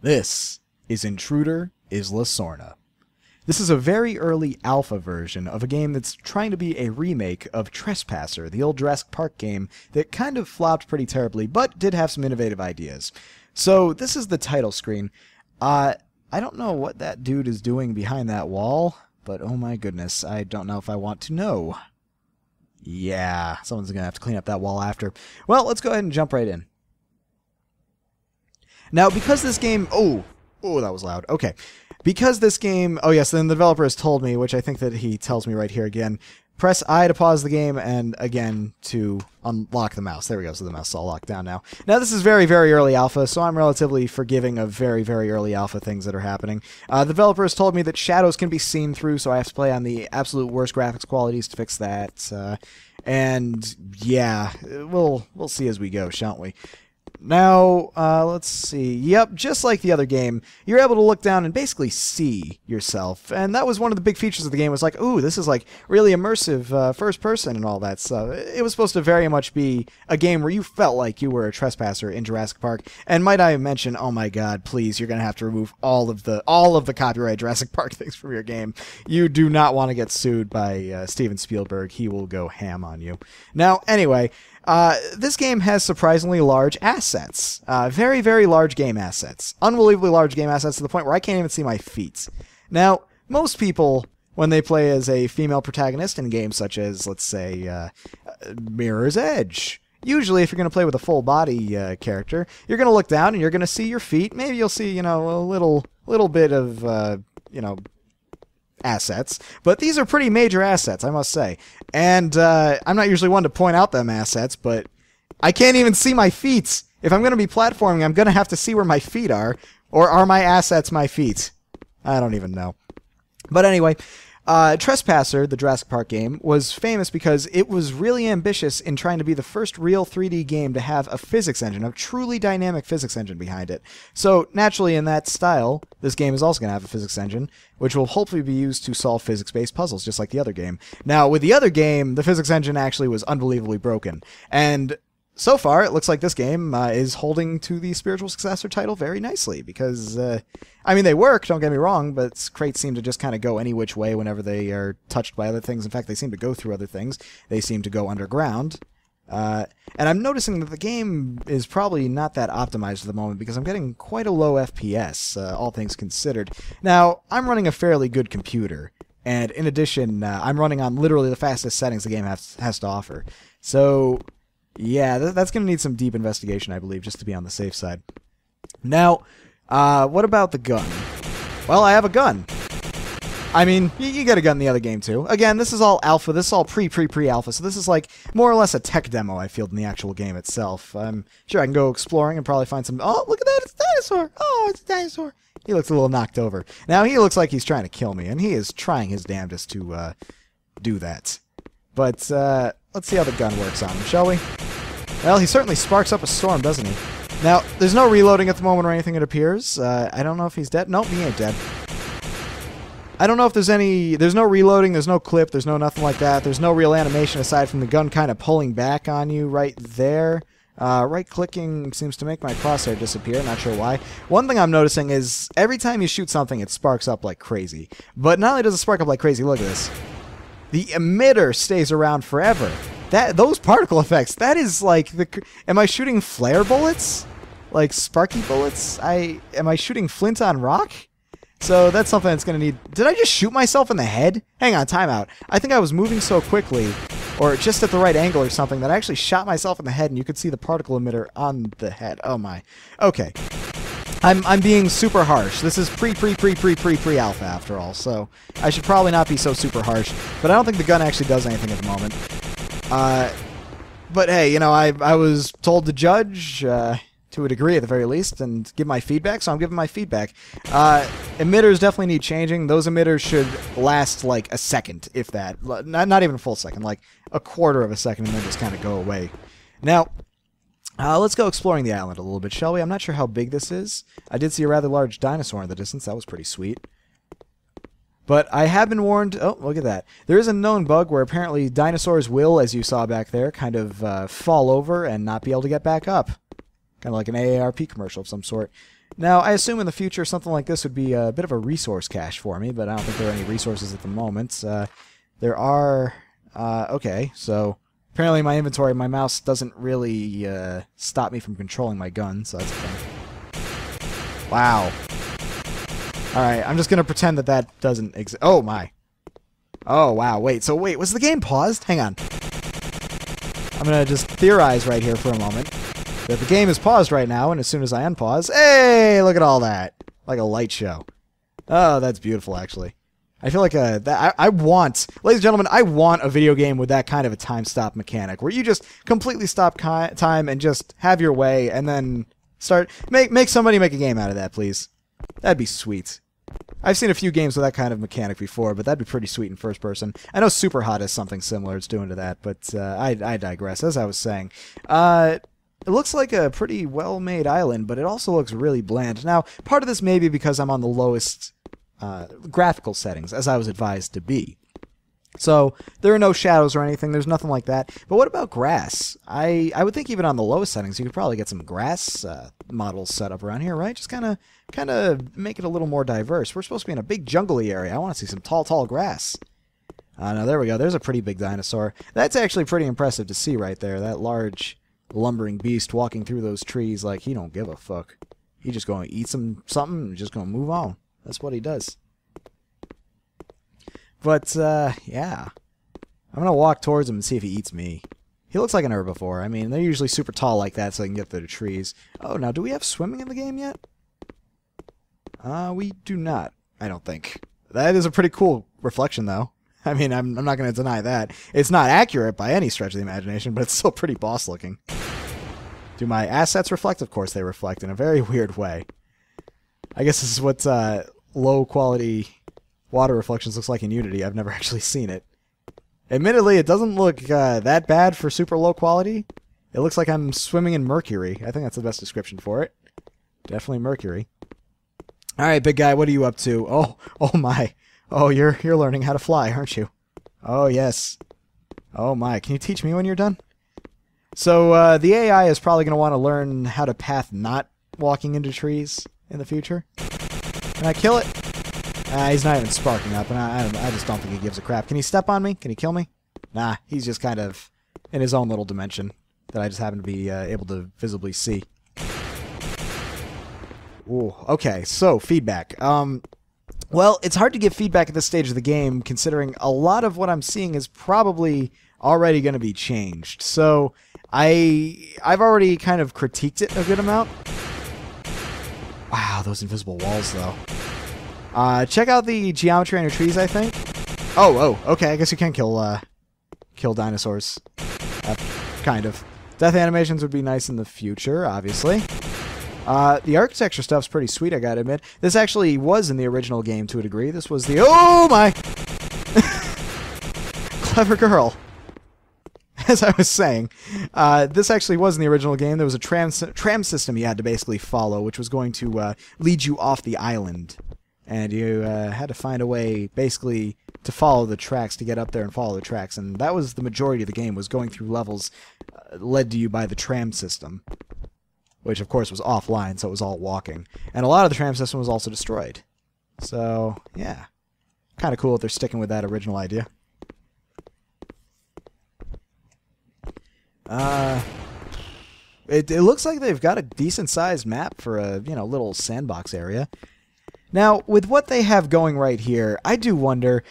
This is Intruder Isla Sorna. This is a very early alpha version of a game that's trying to be a remake of Trespasser, the old Jurassic Park game that kind of flopped pretty terribly, but did have some innovative ideas. So this is the title screen. I don't know what that dude is doing behind that wall, but oh my goodness, I don't know if I want to know. Yeah, someone's going to have to clean up that wall after. Well, let's go ahead and jump right in. Now, because this game... Oh, that was loud. Okay. Because this game... Oh, yes, then the developer has told me, which I think that he tells me right here again. Press I to pause the game, and again to unlock the mouse. There we go, so the mouse is all locked down now. Now, this is very, very early alpha, so I'm relatively forgiving of very, very early alpha things that are happening. The developer has told me that shadows can be seen through, so I have to play on the absolute worst graphics qualities to fix that. And, yeah, we'll see as we go, shan't we? Now, let's see. Yep, just like the other game, you're able to look down and basically see yourself. And that was one of the big features of the game, was like, ooh, this is like really immersive first person and all that stuff. It was supposed to very much be a game where you felt like you were a trespasser in Jurassic Park. And might I mention, oh my god, please, you're going to have to remove all of the copyright Jurassic Park things from your game. You do not want to get sued by Steven Spielberg. He will go ham on you. Now, anyway... this game has surprisingly large assets. Very, very large game assets. Unbelievably large game assets to the point where I can't even see my feet. Now, most people, when they play as a female protagonist in games such as, let's say, Mirror's Edge, usually if you're going to play with a full body character, you're going to look down and you're going to see your feet. Maybe you'll see, a little bit of, assets, but these are pretty major assets, I must say. And I'm not usually one to point out them assets, but I can't even see my feet. If I'm going to be platforming, I'm going to have to see where my feet are, or are my assets my feet? I don't even know. But anyway, Trespasser, the Jurassic Park game, was famous because it was really ambitious in trying to be the first real 3D game to have a physics engine, a truly dynamic physics engine behind it. So, naturally, in that style, this game is also going to have a physics engine, which will hopefully be used to solve physics-based puzzles, just like the other game. Now, with the other game, the physics engine actually was unbelievably broken. And so far, it looks like this game is holding to the spiritual successor title very nicely, because, I mean, they work, don't get me wrong, but crates seem to just kind of go any which way whenever they are touched by other things. In fact, they seem to go through other things. They seem to go underground. And I'm noticing that the game is probably not that optimized at the moment, because I'm getting quite a low FPS, all things considered. Now, I'm running a fairly good computer, and in addition, I'm running on literally the fastest settings the game has to offer. So... yeah, that's going to need some deep investigation, I believe, just to be on the safe side. Now, what about the gun? Well, I have a gun. I mean, you get a gun in the other game, too. Again, this is all alpha. This is all pre-alpha, so this is like more or less a tech demo, I feel, than the actual game itself. I'm sure I can go exploring and probably find some... oh, look at that, it's a dinosaur! Oh, it's a dinosaur! He looks a little knocked over. Now, he looks like he's trying to kill me, and he is trying his damnedest to do that. But, let's see how the gun works on him, shall we? Well, he certainly sparks up a storm, doesn't he? Now, there's no reloading at the moment or anything, it appears. I don't know if he's dead. Nope, he ain't dead. I don't know if there's any... there's no reloading, there's no clip, there's no nothing like that. There's no real animation aside from the gun kind of pulling back on you right there. Right-clicking seems to make my crosshair disappear, not sure why. One thing I'm noticing is every time you shoot something, it sparks up like crazy. But not only does it spark up like crazy, look at this. The emitter stays around forever. Those particle effects, that is like the... am I shooting flare bullets? Like sparky bullets? Am I shooting flint on rock? So that's something that's going to need... did I just shoot myself in the head? Hang on, timeout. I think I was moving so quickly, or just at the right angle or something, that I actually shot myself in the head and you could see the particle emitter on the head. Oh my. Okay. I'm being super harsh. This is pre-alpha after all, so I should probably not be so super harsh. But I don't think the gun actually does anything at the moment. But hey, I was told to judge, to a degree at the very least, and give my feedback, so I'm giving my feedback. Emitters definitely need changing. Those emitters should last like a second, if that. Not even a full second, like a quarter of a second, and then just kind of go away. Now... let's go exploring the island a little bit, shall we? I'm not sure how big this is. I did see a rather large dinosaur in the distance. That was pretty sweet. But I have been warned... oh, look at that. There is a known bug where apparently dinosaurs will, as you saw back there, kind of fall over and not be able to get back up. Kind of like an AARP commercial of some sort. Now, I assume in the future something like this would be a bit of a resource cache for me, but I don't think there are any resources at the moment. There are... okay, so apparently my inventory, my mouse doesn't really stop me from controlling my gun, so that's a thing. Wow. Alright, I'm just going to pretend that that doesn't exist. Oh, my. Oh, wow, wait, was the game paused? Hang on. I'm going to just theorize right here for a moment. That the game is paused right now, and as soon as I unpause, hey, look at all that. Like a light show. Oh, that's beautiful, actually. I feel like I want, ladies and gentlemen, I want a video game with that kind of a time stop mechanic, where you just completely stop time and just have your way, and then make somebody make a game out of that, please. That'd be sweet. I've seen a few games with that kind of mechanic before, but that'd be pretty sweet in first person. I know Superhot has something similar it's doing to that, but I digress. As I was saying, it looks like a pretty well-made island, but it also looks really bland. Now, part of this may be because I'm on the lowest graphical settings, as I was advised to be. So, there are no shadows or anything, there's nothing like that. But what about grass? I would think even on the lowest settings, you could probably get some grass models set up around here, right? Just kind of make it a little more diverse. We're supposed to be in a big jungly area. I want to see some tall grass. Now, there we go. There's a pretty big dinosaur. That's actually pretty impressive to see right there. That large, lumbering beast walking through those trees like he don't give a fuck. He just going to eat something and just going to move on. That's what he does. But, yeah. I'm going to walk towards him and see if he eats me. He looks like an herbivore. I mean, they're usually super tall like that so they can get through the trees. Oh, now, do we have swimming in the game yet? We do not, I don't think. That is a pretty cool reflection, though. I mean, I'm not going to deny that. It's not accurate by any stretch of the imagination, but it's still pretty boss-looking. Do my assets reflect? Of course they reflect in a very weird way. I guess this is what low-quality water reflections looks like in Unity. I've never actually seen it. Admittedly, it doesn't look that bad for super low quality. It looks like I'm swimming in mercury. I think that's the best description for it. Definitely mercury. Alright, big guy, what are you up to? Oh my. Oh, you're learning how to fly, aren't you? Oh, yes. Oh my, can you teach me when you're done? So, the AI is probably going to want to learn how to path not walking into trees in the future. Can I kill it? He's not even sparking up, and I just don't think he gives a crap. Can he step on me? Can he kill me? Nah, he's just kind of in his own little dimension that I just happen to be able to visibly see. Ooh, okay, so, feedback. Well, it's hard to give feedback at this stage of the game, considering a lot of what I'm seeing is probably already going to be changed. So, I've already kind of critiqued it a good amount. Wow, those invisible walls, though. Check out the geometry on your trees, I think. Oh, okay, I guess you can kill dinosaurs. Kind of. Death animations would be nice in the future, obviously. The architecture stuff's pretty sweet, I gotta admit. This actually was in the original game to a degree. This was the... Oh, my! Clever girl. As I was saying, this actually was in the original game. There was a tram system you had to basically follow, which was going to lead you off the island. And you had to find a way, basically, to follow the tracks, to get up there and follow the tracks. And that was the majority of the game, was going through levels led to you by the tram system. Which, of course, was offline, so it was all walking. And a lot of the tram system was also destroyed. So, yeah. Kind of cool that they're sticking with that original idea. It looks like they've got a decent-sized map for a, little sandbox area. Now, with what they have going right here, I do wonder,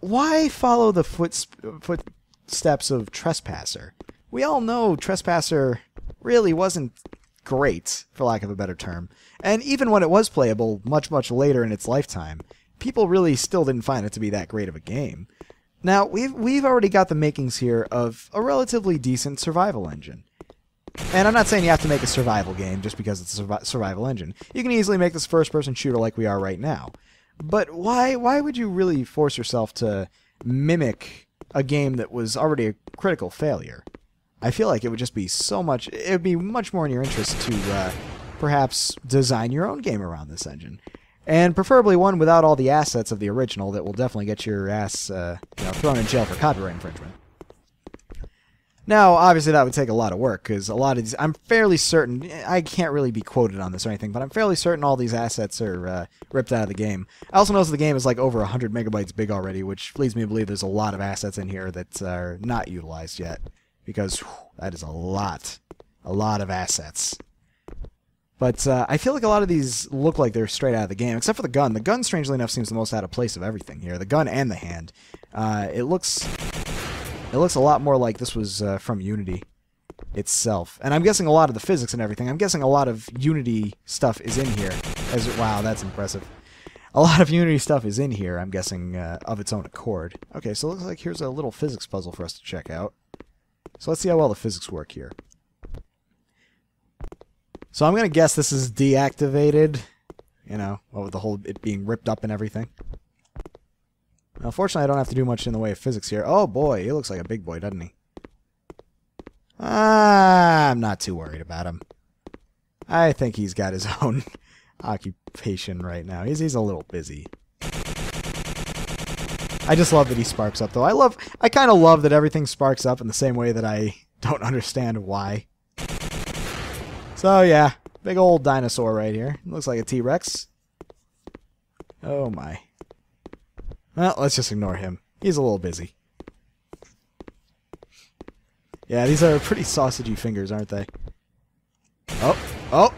why follow the footsteps of Trespasser? We all know Trespasser really wasn't great, for lack of a better term. And even when it was playable much later in its lifetime, people really still didn't find it to be that great of a game. Now, we've already got the makings here of a relatively decent survival engine. And I'm not saying you have to make a survival game just because it's a survival engine. You can easily make this first-person shooter like we are right now. But why would you really force yourself to mimic a game that was already a critical failure? I feel like it would just be it would be much more in your interest to perhaps design your own game around this engine. And preferably one without all the assets of the original that will definitely get your ass thrown in jail for copyright infringement. Now, obviously, that would take a lot of work, because a lot of these... I'm fairly certain... I can't really be quoted on this or anything, but I'm fairly certain all these assets are ripped out of the game. I also notice the game is like over 100 megabytes big already, which leads me to believe there's a lot of assets in here that are not utilized yet, because whew, that is a lot of assets. But I feel like a lot of these look like they're straight out of the game, except for the gun. The gun, strangely enough, seems the most out of place of everything here. The gun and the hand. It looks a lot more like this was from Unity itself. And I'm guessing a lot of the physics and everything. I'm guessing a lot of Unity stuff is in here. Wow, that's impressive. A lot of Unity stuff is in here, I'm guessing, of its own accord. Okay, so it looks like here's a little physics puzzle for us to check out. So let's see how well the physics work here. So I'm going to guess this is deactivated, you know, with the whole it being ripped up and everything. Unfortunately, I don't have to do much in the way of physics here. Oh boy, he looks like a big boy, doesn't he? I'm not too worried about him. I think he's got his own occupation right now. He's a little busy. I just love that he sparks up, though. I kind of love that everything sparks up in the same way that I don't understand why. So, yeah. Big old dinosaur right here. Looks like a T-Rex. Oh, my. Well, let's just ignore him. He's a little busy. Yeah, these are pretty sausagey fingers, aren't they? Oh!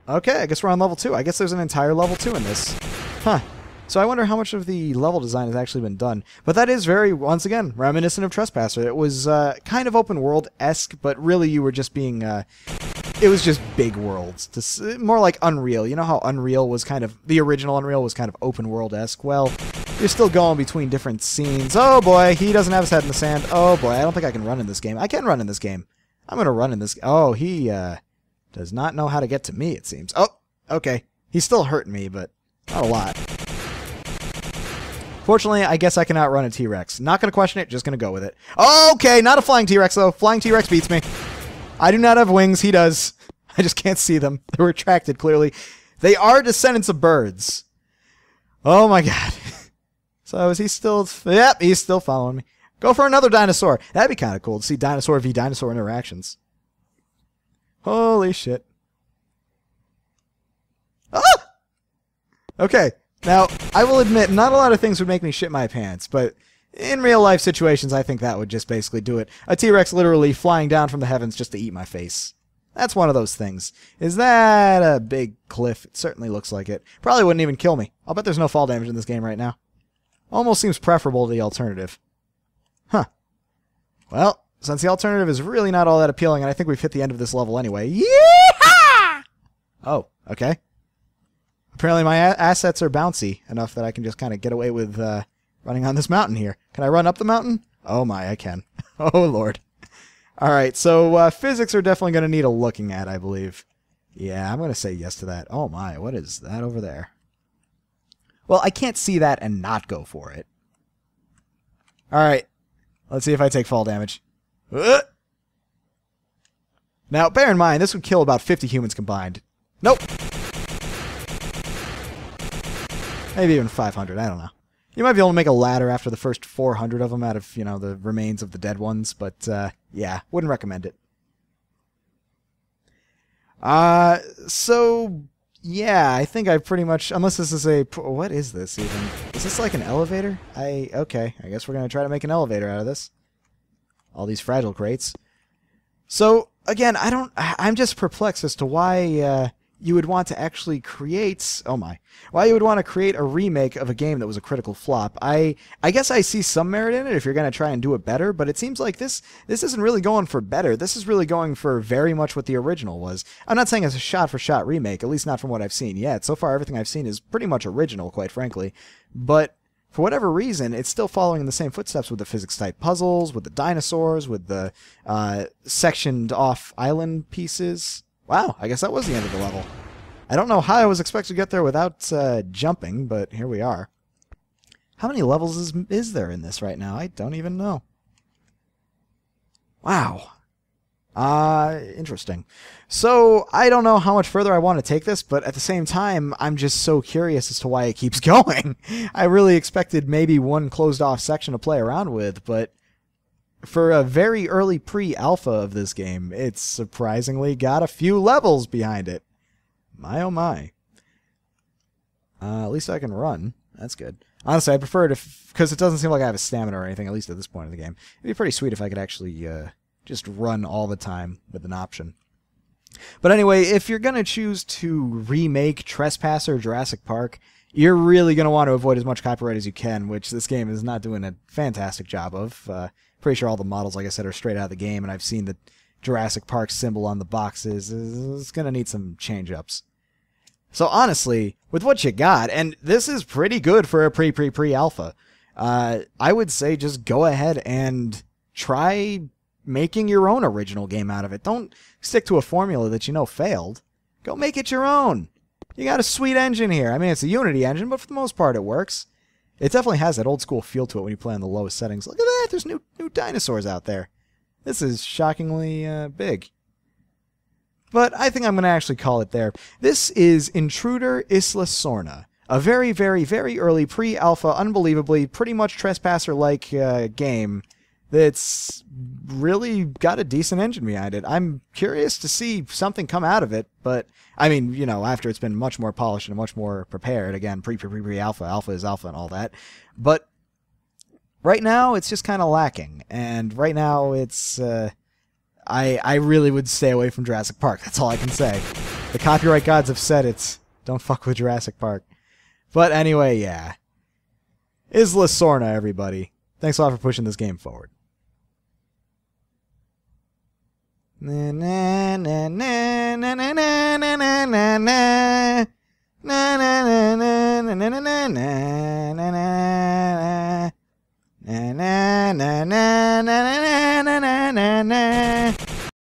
Okay, I guess we're on level 2. I guess there's an entire level 2 in this. Huh. So I wonder how much of the level design has actually been done. But that is very, once again, reminiscent of Trespasser. It was kind of open world-esque, but really you were just being... it was just big worlds. More like Unreal. You know how Unreal was kind of... The original Unreal was kind of open world-esque? Well, you're still going between different scenes. Oh boy, he doesn't have his head in the sand. Oh boy, I don't think I can run in this game. I can run in this game. I'm going to run in this... Oh, he does not know how to get to me, it seems. Oh, okay. He's still hurting me, but not a lot. Fortunately, I guess I can outrun a T-Rex. Not going to question it, just going to go with it. Okay, not a flying T-Rex, though. Flying T-Rex beats me. I do not have wings. He does. I just can't see them. They're retracted, clearly. They are descendants of birds. Oh, my God. So is he still... Yep, he's still following me. Go for another dinosaur. That'd be kind of cool to see dinosaur v. dinosaur interactions. Holy shit. Ah! Okay. Now, I will admit, not a lot of things would make me shit my pants, but in real-life situations, I think that would just basically do it. A T-Rex literally flying down from the heavens just to eat my face. That's one of those things. Is that a big cliff? It certainly looks like it. Probably wouldn't even kill me. I'll bet there's no fall damage in this game right now. Almost seems preferable to the alternative. Huh. Well, since the alternative is really not all that appealing, and I think we've hit the end of this level anyway. Yeehaw! Oh, okay. Apparently my assets are bouncy enough that I can just kind of get away with running on this mountain here. Can I run up the mountain? Oh my, I can. Oh lord. Alright, so physics are definitely going to need a looking at, I believe. Yeah, I'm going to say yes to that. Oh my, what is that over there? Well, I can't see that and not go for it. Alright, let's see if I take fall damage. Now, bear in mind, this would kill about 50 humans combined. Nope. Maybe even 500, I don't know. You might be able to make a ladder after the first 400 of them out of, you know, the remains of the dead ones, but, yeah, wouldn't recommend it. So, yeah, I think I pretty much, unless this is a, what is this even? Is this like an elevator? Okay, I guess we're going to try to make an elevator out of this. All these fragile crates. So, again, I'm just perplexed as to why, you would want to actually create... Oh my. Why you would want to create a remake of a game that was a critical flop. I guess I see some merit in it if you're going to try and do it better, but it seems like this isn't really going for better. This is really going for very much what the original was. I'm not saying it's a shot-for-shot remake, at least not from what I've seen yet. So far, everything I've seen is pretty much original, quite frankly. But for whatever reason, it's still following in the same footsteps with the physics-type puzzles, with the dinosaurs, with the sectioned-off island pieces... Wow, I guess that was the end of the level. I don't know how I was expected to get there without jumping, but here we are. How many levels is there in this right now? I don't even know. Wow. Interesting. So, I don't know how much further I want to take this, but at the same time, I'm just so curious as to why it keeps going. I really expected maybe one closed-off section to play around with, but... for a very early pre-alpha of this game, it's surprisingly got a few levels behind it. My oh my. At least I can run. That's good. Honestly, I prefer it because it doesn't seem like I have a stamina or anything, at least at this point in the game. It'd be pretty sweet if I could actually just run all the time with an option. But anyway, if you're going to choose to remake Trespasser or Jurassic Park, you're really going to want to avoid as much copyright as you can, which this game is not doing a fantastic job of. Pretty sure all the models, like I said, are straight out of the game, and I've seen the Jurassic Park symbol on the boxes. It's going to need some change-ups. So honestly, with what you got, and this is pretty good for a pre-alpha, I would say just go ahead and try making your own original game out of it. Don't stick to a formula that you know failed. Go make it your own. You got a sweet engine here. I mean, it's a Unity engine, but for the most part it works. It definitely has that old school feel to it when you play on the lowest settings. Look at that, there's new dinosaurs out there. This is shockingly big. But I think I'm going to actually call it there. This is Intruder Isla Sorna. A very, very, very early pre-alpha, unbelievably, pretty much Trespasser-like game that's really got a decent engine behind it. I'm curious to see something come out of it, but, I mean, you know, after it's been much more polished and much more prepared, again, pre-alpha, alpha is alpha and all that, but right now, it's just kind of lacking, and right now, it's, I really would stay away from Jurassic Park, that's all I can say. The copyright gods have said it, don't fuck with Jurassic Park. But anyway, yeah. Isla Sorna, everybody. Thanks a lot for pushing this game forward. Na na na na